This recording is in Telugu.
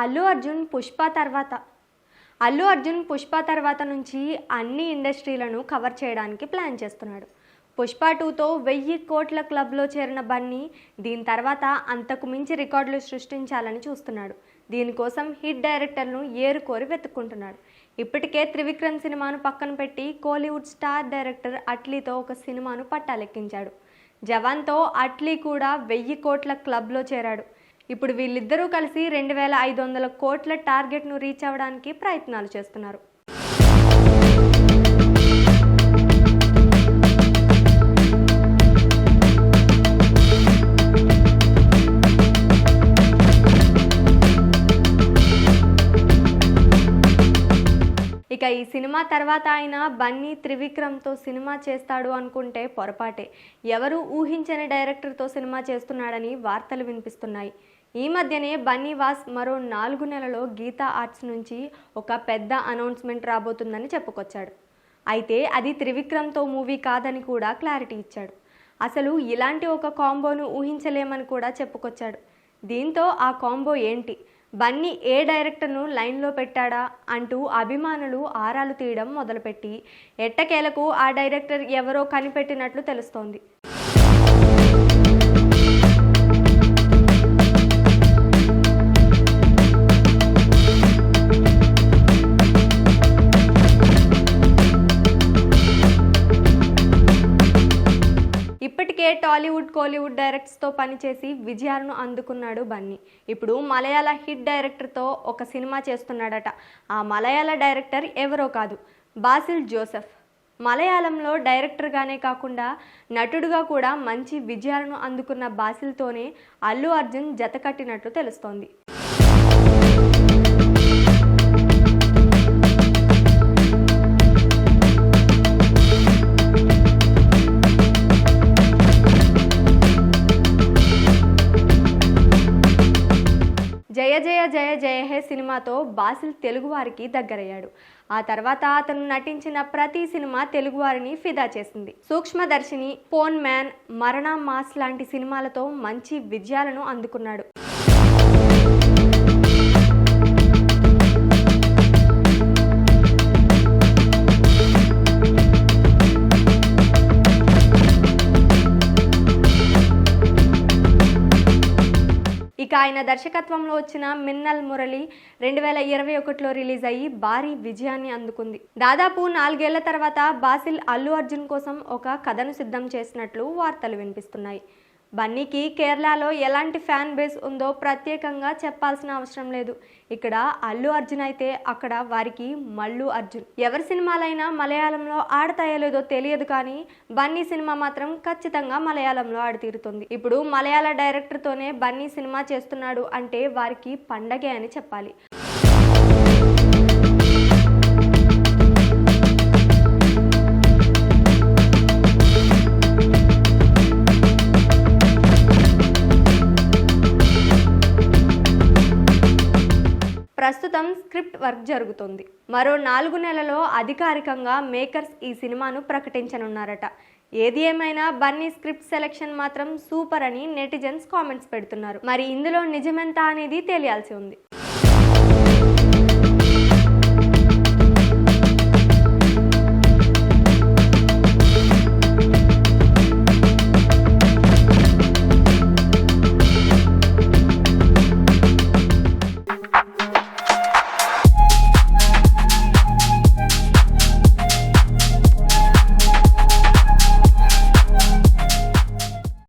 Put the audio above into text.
అల్లు అర్జున్ పుష్ప తర్వాత నుంచి అన్ని ఇండస్ట్రీలను కవర్ చేయడానికి ప్లాన్ చేస్తున్నాడు. పుష్ప 2తో 1000 కోట్ల క్లబ్లో చేరిన బన్నీ దీని తర్వాత అంతకు మించి రికార్డులు సృష్టించాలని చూస్తున్నాడు. దీనికోసం హిట్ డైరెక్టర్ను ఏరుకోరి వెతుక్కుంటున్నాడు. ఇప్పటికే త్రివిక్రమ్ సినిమాను పక్కన పెట్టి కోలీవుడ్ స్టార్ డైరెక్టర్ అట్లీతో ఒక సినిమాను పట్టాలెక్కించాడు. జవాన్తో అట్లీ కూడా 1000 కోట్ల క్లబ్లో చేరాడు. ఇప్పుడు వీళ్ళిద్దరూ కలిసి 2500 కోట్ల టార్గెట్ను రీచ్ అవ్వడానికి ప్రయత్నాలు చేస్తున్నారు. ఇక ఈ సినిమా తర్వాత ఆయన బన్నీ త్రివిక్రమ్తో సినిమా చేస్తాడు అనుకుంటే పొరపాటే. ఎవరు ఊహించని డైరెక్టర్తో సినిమా చేస్తున్నాడని వార్తలు వినిపిస్తున్నాయి. ఈ మధ్యనే బన్నీ వాస్ మరో 4 నెలలో గీతా ఆర్ట్స్ నుంచి ఒక పెద్ద అనౌన్స్మెంట్ రాబోతుందని చెప్పుకొచ్చాడు. అయితే అది త్రివిక్రమ్తో మూవీ కాదని కూడా క్లారిటీ ఇచ్చాడు. అసలు ఇలాంటి ఒక కాంబోను ఊహించలేమని కూడా చెప్పుకొచ్చాడు. దీంతో ఆ కాంబో ఏంటి, బన్నీ ఏ డైరెక్టర్ను లైన్లో పెట్టాడా అంటూ అభిమానులు ఆరాలు తీయడం మొదలుపెట్టి ఎట్టకేలకు ఆ డైరెక్టర్ ఎవరో కనిపెట్టినట్లు తెలుస్తోంది. ఇప్పటికే టాలీవుడ్ కోలీవుడ్ డైరెక్టర్స్తో పనిచేసి విజయాలను అందుకున్నాడు బన్నీ. ఇప్పుడు మలయాళ హిట్ డైరెక్టర్తో ఒక సినిమా చేస్తున్నాడట. ఆ మలయాళ డైరెక్టర్ ఎవరో కాదు, బాసిల్ జోసెఫ్. మలయాళంలో డైరెక్టర్గానే కాకుండా నటుడుగా కూడా మంచి విజయాలను అందుకున్న బాసిల్తోనే అల్లు అర్జున్ జతకట్టినట్లు తెలుస్తోంది. జయ జయ జయ జయ హే సినిమాతో బాసిల్ తెలుగువారికి దగ్గరయ్యాడు. ఆ తర్వాత అతను నటించిన ప్రతి సినిమా తెలుగువారిని ఫిదా చేసింది. సూక్ష్మదర్శిని, పోన్ మ్యాన్, మరణ మాస్ లాంటి సినిమాలతో మంచి విజయాలను అందుకున్నాడు. ఇక ఆయన దర్శకత్వంలో వచ్చిన మిన్నల్ మురళి 2021లో రిలీజ్ అయ్యి భారీ విజయాన్ని అందుకుంది. దాదాపు 4 ఏళ్ల తర్వాత బాసిల్ అల్లు అర్జున్ కోసం ఒక కథను సిద్ధం చేసినట్లు వార్తలు వినిపిస్తున్నాయి. బన్నీకి కేరళలో ఎలాంటి ఫ్యాన్ బేస్ ఉందో ప్రత్యేకంగా చెప్పాల్సిన అవసరం లేదు. ఇక్కడ అల్లు అర్జున్ అయితే అక్కడ వారికి మల్లు అర్జున్. ఎవరి సినిమాలైనా మలయాళంలో ఆడతాయో లేదో తెలియదు, కానీ బన్నీ సినిమా మాత్రం ఖచ్చితంగా మలయాళంలో ఆడితీరుతుంది. ఇప్పుడు మలయాళ డైరెక్టర్తోనే బన్నీ సినిమా చేస్తున్నాడు అంటే వారికి పండగే అని చెప్పాలి. ప్రస్తుతం స్క్రిప్ట్ వర్క్ జరుగుతుంది. మరో 4 నెలలో అధికారికంగా మేకర్స్ ఈ సినిమాను ప్రకటించనున్నారట. ఏది ఏమైనా బన్నీ స్క్రిప్ట్ సెలెక్షన్ మాత్రం సూపర్ అని నెటిజన్స్ కామెంట్స్ పెడుతున్నారు. మరి ఇందులో నిజమెంత అనేది తెలియాల్సి ఉంది.